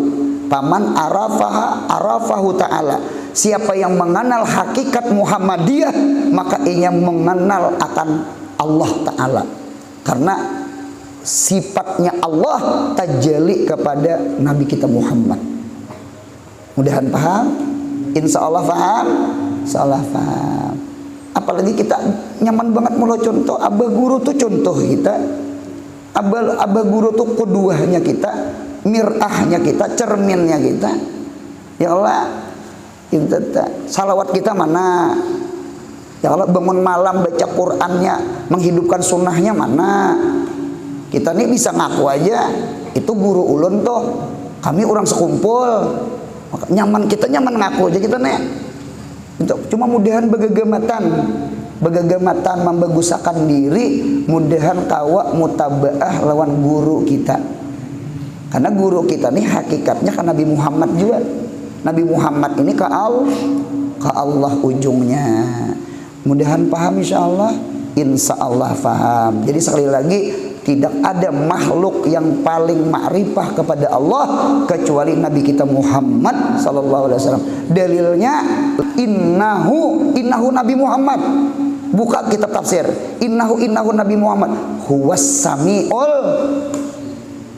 Paman Arafaha Arafahu Ta'ala. Siapa yang mengenal hakikat Muhammadiyah, maka ia mengenal akan Allah Ta'ala. Karena sifatnya Allah tajali kepada Nabi kita Muhammad. Mudahan paham? Insya Allah paham? Insya Allah paham. Apalagi kita nyaman banget mulu contoh. Abah guru tuh contoh kita. Abah guru tuh keduanya kita, mirahnya kita, cerminnya kita. Ya Allah, salawat kita mana? Ya Allah, bangun malam baca Qur'annya, menghidupkan sunnahnya mana? Kita nih bisa ngaku aja itu guru ulun tuh, kami orang sekumpul, nyaman, kita nyaman ngaku aja kita nih. Cuma mudahan begagamatan membagusakan diri, mudahan kawa mutabaah lawan guru kita. Karena guru kita nih hakikatnya kan Nabi Muhammad juga. Nabi Muhammad ini ke Allah ujungnya. Mudahan paham insyaallah. Insyaallah paham. Jadi sekali lagi, tidak ada makhluk yang paling ma'rifah kepada Allah kecuali Nabi kita Muhammad sallallahu alaihi wasallam. Dalilnya innahu Nabi Muhammad. Buka kitab tafsir. Innahu Nabi Muhammad huwas samiul.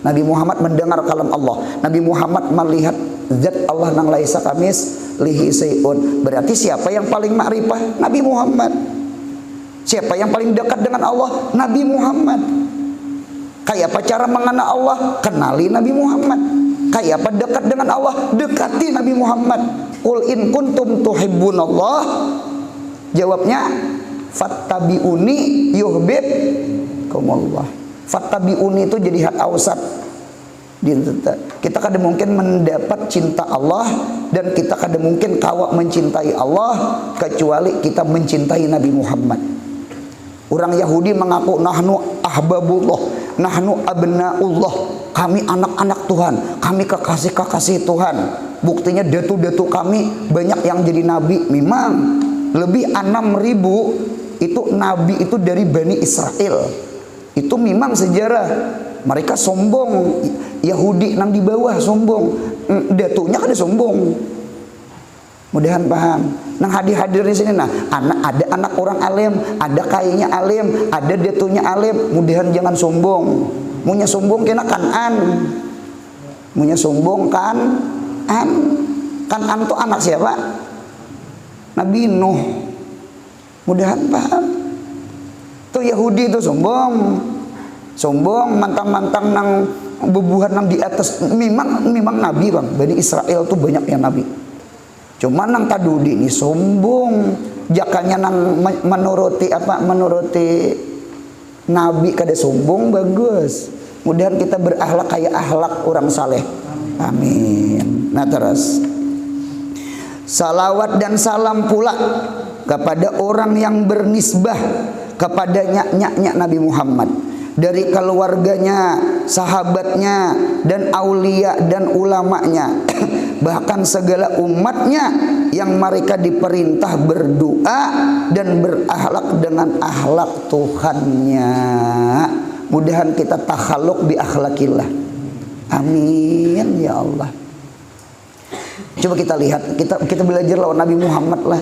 Nabi Muhammad mendengar kalam Allah. Nabi Muhammad melihat zat Allah nang laisa kamis lihi sayun. Berarti siapa yang paling ma'rifah? Nabi Muhammad. Siapa yang paling dekat dengan Allah? Nabi Muhammad. Kayak apa cara mengenal Allah? Kenali Nabi Muhammad. Kayak apa dekat dengan Allah? Dekati Nabi Muhammad. Qul in kuntum tuhibbunallah. Jawabnya fattabi'uni yuhibbukumullah. Fattabi'uni itu jadi hak ausat. Kita kada mungkin mendapat cinta Allah dan kita kada mungkin kawa mencintai Allah kecuali kita mencintai Nabi Muhammad. Orang Yahudi mengaku nahnu ahbabullah, nahnu abnaullah, kami anak-anak Tuhan, kami kekasih-kekasih Tuhan. Buktinya datu-datu kami banyak yang jadi nabi. Memang lebih 6.000 itu nabi itu dari Bani Israel. Itu memang sejarah. Mereka sombong, Yahudi nang di bawah sombong, datunya kada sombong. Mudahan paham. Nang hadir di sini ada anak orang alim, ada kayaknya alim, ada datunya alim. Mudahan jangan sombong. Munya sombong kena Kanan. Munya sombong Kanan tuh anak siapa? Nabi Nuh. Mudahan paham. Tuh Yahudi tuh sombong, mantang-mantang nang bebuhan nang di atas. Memang nabi bang, Bani Israel tuh banyak yang nabi. Cuman nang tadudi ini sombong, jakanya nang menuruti nabi kada sombong bagus. Mudahan kita berakhlak kayak akhlak orang saleh. Amin. Nah terus, salawat dan salam pula kepada orang yang bernisbah kepada nyak Nabi Muhammad, dari keluarganya, sahabatnya, dan aulia dan ulamanya, bahkan segala umatnya yang mereka diperintah berdoa dan berakhlak dengan akhlak Tuhannya. Mudahan kita takhaluk bi akhlakillah. Amin ya Allah. Coba kita lihat, kita belajar lawan Nabi Muhammad lah.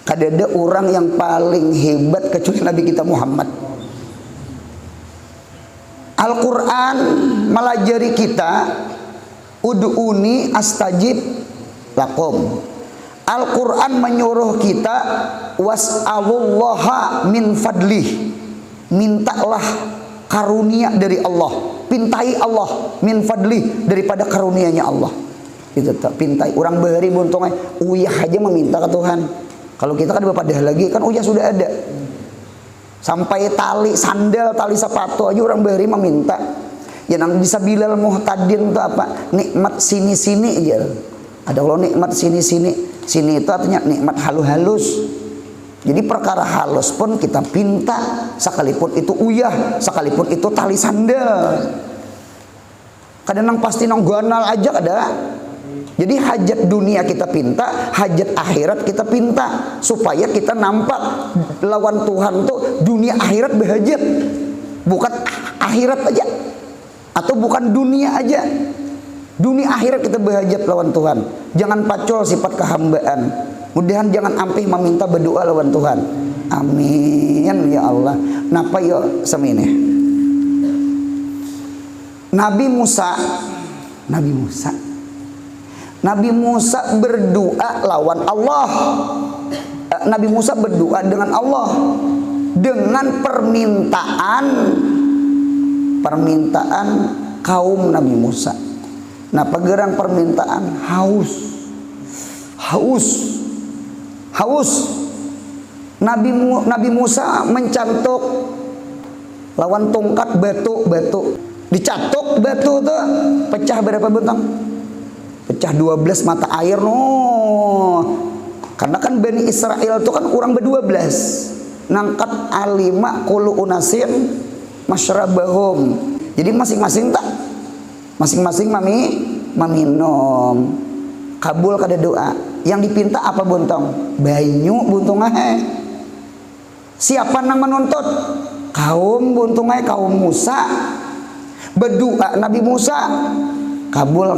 Kada ada orang yang paling hebat kecuali Nabi kita Muhammad. Al-Quran melajari kita, ud'uni astajib lakum. Al-Quran menyuruh kita was'alullaha min fadlih, mintalah karunia dari Allah, pintai Allah min fadlih, daripada karunianya Allah. Itu tak pintai. Orang bahari buntongnya uyah aja meminta ke Tuhan. Kalau kita kan berpadah lagi, kan uyah sudah ada. Sampai tali sandal, tali sepatu aja orang bahari meminta. Ya nang bisa bilal muhtadin itu apa? Nikmat sini-sini aja. Ada kalau nikmat sini-sini, sini itu artinya nikmat halus-halus. Jadi perkara halus pun kita pinta, sekalipun itu uyah, sekalipun itu tali sandal. Kadang nang pasti nang ganal aja ada. Jadi hajat dunia kita pinta, hajat akhirat kita pinta, supaya kita nampak lawan Tuhan tuh dunia akhirat berhajat, bukan akhirat aja, atau bukan dunia aja, dunia akhirat kita berhajat lawan Tuhan. Jangan pacol sifat kehambaan. Mudahan jangan ampih meminta berdoa lawan Tuhan. Amin ya Allah. Napa yo semene? Nabi Musa berdoa lawan Allah. Nabi Musa berdoa dengan Allah dengan permintaan kaum Nabi Musa. Nah, pageran permintaan haus. Nabi Musa mencantuk lawan tongkat batu. Dicatuk batu tuh pecah berapa bentang? Pecah 12 mata air Karena kan Bani Israel itu kan kurang ber-12. Nangkat alima kulu unasin masyrabahum. Jadi masing-masing maminum. Kabul kada doa. Yang dipinta apa buntong? Banyu buntung ahe. Siapa nang menuntut? Kaum buntung ahe, kaum Musa. Berdoa Nabi Musa. Kabul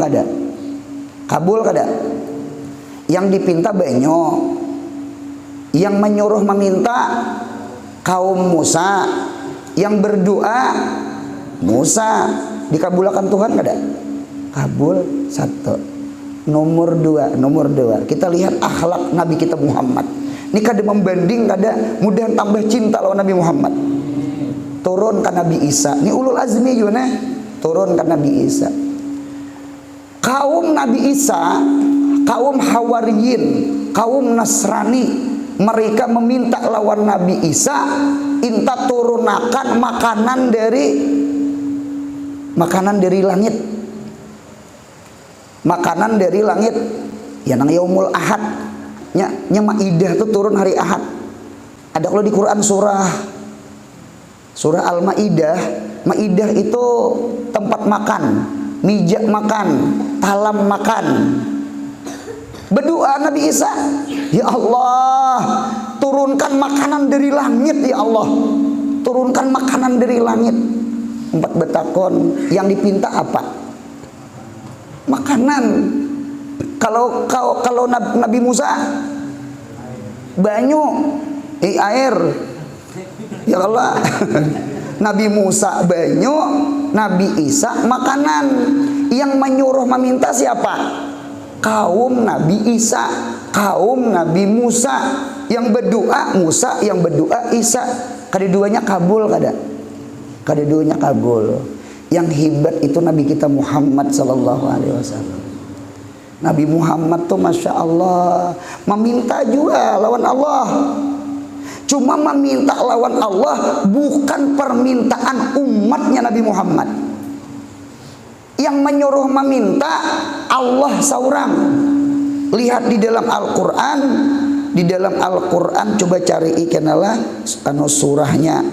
kada. Yang dipinta banyu, yang menyuruh meminta kaum Musa, yang berdoa Musa, dikabulkan Tuhan kada? Kabul satu. Nomor dua, kita lihat akhlak Nabi kita Muhammad. Ini kada membanding, kada mudah tambah cinta lawan Nabi Muhammad. Turun ke Nabi Isa. Ini ulul azmi juga turun ke Nabi Isa. Kaum Nabi Isa, kaum Hawariyin, kaum Nasrani, mereka meminta lawan Nabi Isa, inta turunakan makanan dari langit. Makanan dari langit. Ya nang yaumul ahad. Nya Maidah itu turun hari Ahad. Ada kalau di Quran surah Al-Maidah. Maidah itu tempat makan, mijak makan, talam makan. Berdoa Nabi Isa, ya Allah, turunkan makanan dari langit ya Allah. Turunkan makanan dari langit. 4 betakon, yang dipinta apa? Makanan. Kalau Nabi Musa banyu, air. Ya Allah. Nabi Musa banyu, Nabi Isa makanan. Yang menyuruh meminta siapa? Kaum Nabi Isa, kaum Nabi Musa. yang berdoa Musa, yang berdoa Isa. Keduanya kabul kada? Keduanya kabul. Yang hebat itu Nabi kita Muhammad sallallahu alaihi wasallam. Nabi Muhammad tuh Masya Allah meminta juga lawan Allah. Cuma meminta lawan Allah bukan permintaan umatnya Nabi Muhammad. Yang menyuruh meminta Allah seorang. Lihat di dalam Al-Quran. Di dalam Al-Quran coba cari ikenalah surahnya.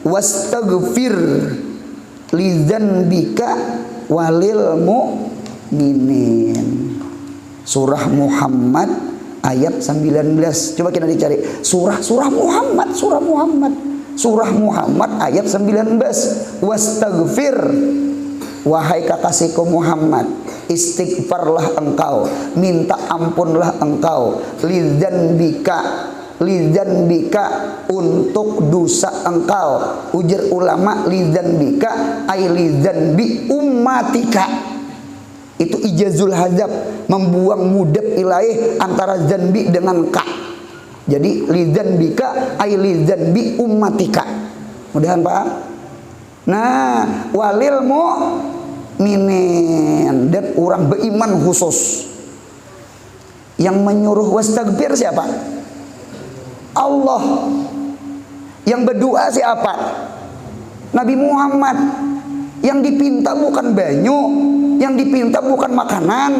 Wastaghfir lidzanbika walil mu'minin. Surah Muhammad ayat 19. Coba kita dicari surah Muhammad, surah Muhammad ayat 19. Wastaghfir, wahai kekasihku Muhammad, istighfarlah engkau, minta ampunlah engkau, lidzanbika untuk dosa engkau. Ujar ulama lidzanbika ay lidzanbi ummatika. Itu ijazul hazab, membuang mudab ilaih antara zanbi dengan ka. Jadi lidzanbika ay lidzanbi ummatika. Mudahan paham? Nah, walil mu'minin, dan orang beriman khusus. Yang menyuruh wastaghfir siapa? Allah. Yang berdoa siapa? Nabi Muhammad. Yang dipinta bukan banyu, yang dipinta bukan makanan,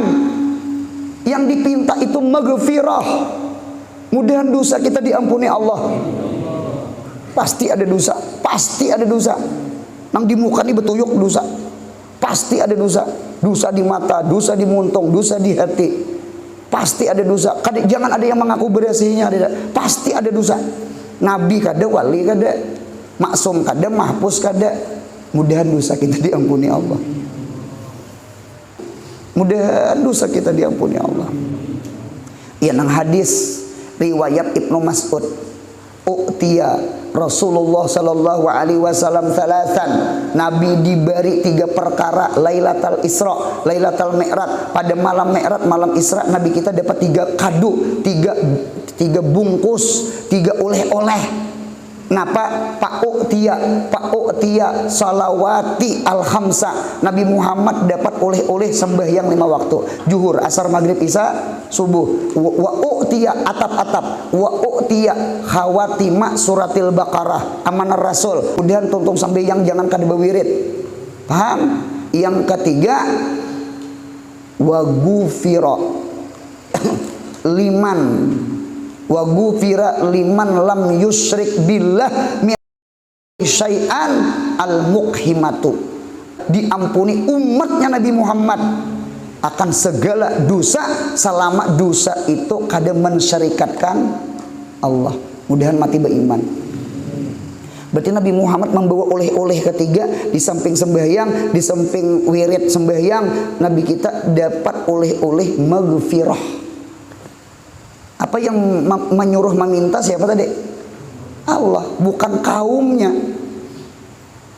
yang dipinta itu maghfirah. Mudahan dosa kita diampuni Allah. Pasti ada dosa, pasti ada dosa. Nang di muka ini betuyuk dosa, pasti ada dosa. Dosa di mata, dosa di muntung, dosa di hati, pasti ada dosa. Jangan ada yang mengaku bersihnya, pasti ada dosa. Nabi kada, wali kada, maksum kada, mahpus kada. Mudahan dosa kita diampuni Allah. Mudahan dosa kita diampuni Allah. Ya, nang hadis riwayat Ibnu Mas'ud, u'tiya Rasulullah sallallahu alaihi wasallam thalathan. Nabi diberi 3 perkara Lailatul Isra, Lailatul Mi'raj. Pada malam Mi'raj, malam Isra, Nabi kita dapat 3 kado, 3 bungkus, 3 oleh-oleh. Napa? Pa'u'tiya salawati al-khamsa. Nabi Muhammad dapat oleh-oleh sembahyang 5 waktu. Zuhur, asar, maghrib, isya, subuh. Wa'u'tiya atap-atap. Wa'u'tiya khawatima suratil Baqarah. Amanah Rasul. Kemudian tuntung sembahyang jangan kada bewirid. Paham? Yang ketiga, wa ghufira liman wa ghufira liman lam yusyrik billah min syai'an al-muqhimatu. Diampuni umatnya Nabi Muhammad akan segala dosa selama dosa itu kada mensyarikatkan Allah. Mudahan mati beriman. Berarti Nabi Muhammad membawa oleh-oleh ketiga. Di samping sembahyang, di samping wirid sembahyang, Nabi kita dapat oleh-oleh maghfirah. Apa yang menyuruh meminta siapa tadi? Allah, bukan kaumnya.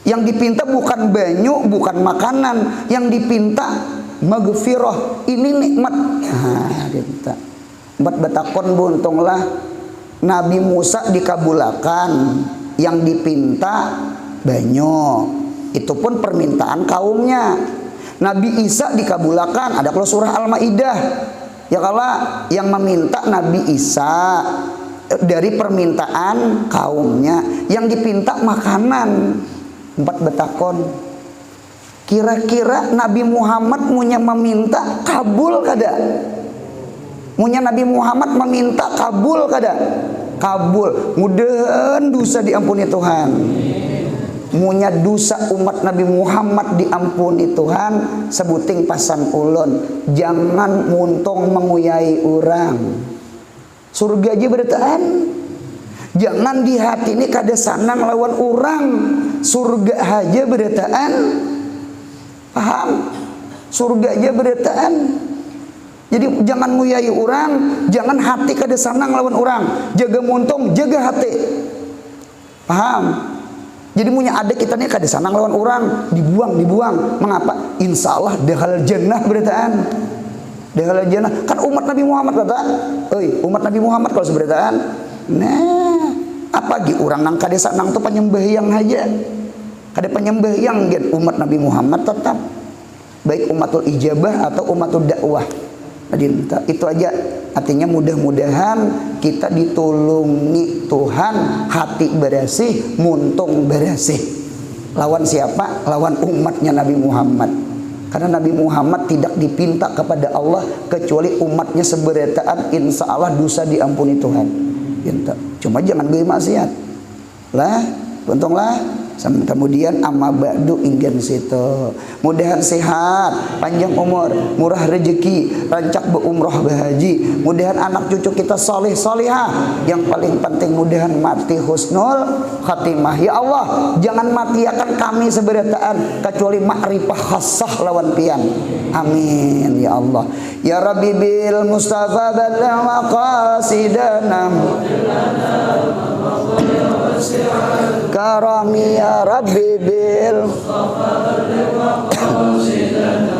Yang dipinta bukan banyu, bukan makanan. Yang dipinta maghfirah. Ini nikmat. Nah, empat betakon buntunglah. Nabi Musa dikabulakan. Yang dipinta banyu. Itu pun permintaan kaumnya. Nabi Isa dikabulakan. Ada kalau surah Al-Maidah. Ya kalau yang meminta Nabi Isa dari permintaan kaumnya, yang dipinta makanan. 4 betakon. Kira-kira Nabi Muhammad punya meminta kabul kada? Munya Nabi Muhammad meminta kabul kada? Kabul. Mudahan dosa diampuni Tuhan. Munya dosa umat Nabi Muhammad diampuni Tuhan. Sebuting pasan ulun, jangan muntung menguyai orang. Surga aja bertaan. Jangan di hati ini kada sanang lawan orang. Surga aja bertaan. Paham? Surga aja bertaan. Jadi jangan nguyai orang, jangan hati kada sanang lawan orang. Jaga muntung, jaga hati. Paham? Jadi punya ada kita nih kada sanang lawan orang, dibuang. Mengapa? Insya Allah dahal jannah beritaan. Dahal jannah. Kan umat Nabi Muhammad kata, umat Nabi Muhammad kalau seberitaan, Nah, apa gi urang nang ka desa nang teu penyembahyang aja. Kada penyembahyang gen umat Nabi Muhammad tetap baik umatul ijabah atau umatul dakwah. Itu aja artinya mudah-mudahan kita ditulungi Tuhan, hati bersih, muntung bersih. Lawan siapa? Lawan umatnya Nabi Muhammad. Karena Nabi Muhammad tidak dipinta kepada Allah kecuali umatnya seberataan, insya Allah dosa diampuni Tuhan. Cuma jangan gaya maksiat lah, untunglah. Kemudian amma ba'du ingin situ. Mudahan sehat, panjang umur, murah rezeki, rancak berumroh berhaji. Mudahan anak cucu kita soleh solihah. Yang paling penting mudahan mati husnul khatimah. Ya Allah, jangan matiakan kami seberataan kecuali ma'rifah khassah lawan pian. Amin ya Allah. Ya Rabbi bil Mustafa balagh maqasidana karami ya Rabbi bil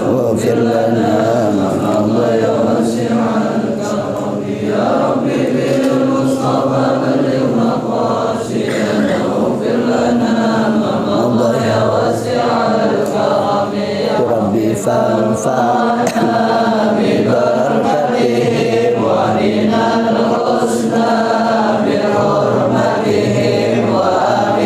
wafir lana Allah ya wasi'an karami ya Rabbi bil Mustafa balagh maqasidana wafir lana Allah ya wasi'an karami ya Rabbi fanfa'na bi barakatihi wa dinal husna bi hurmatihi wa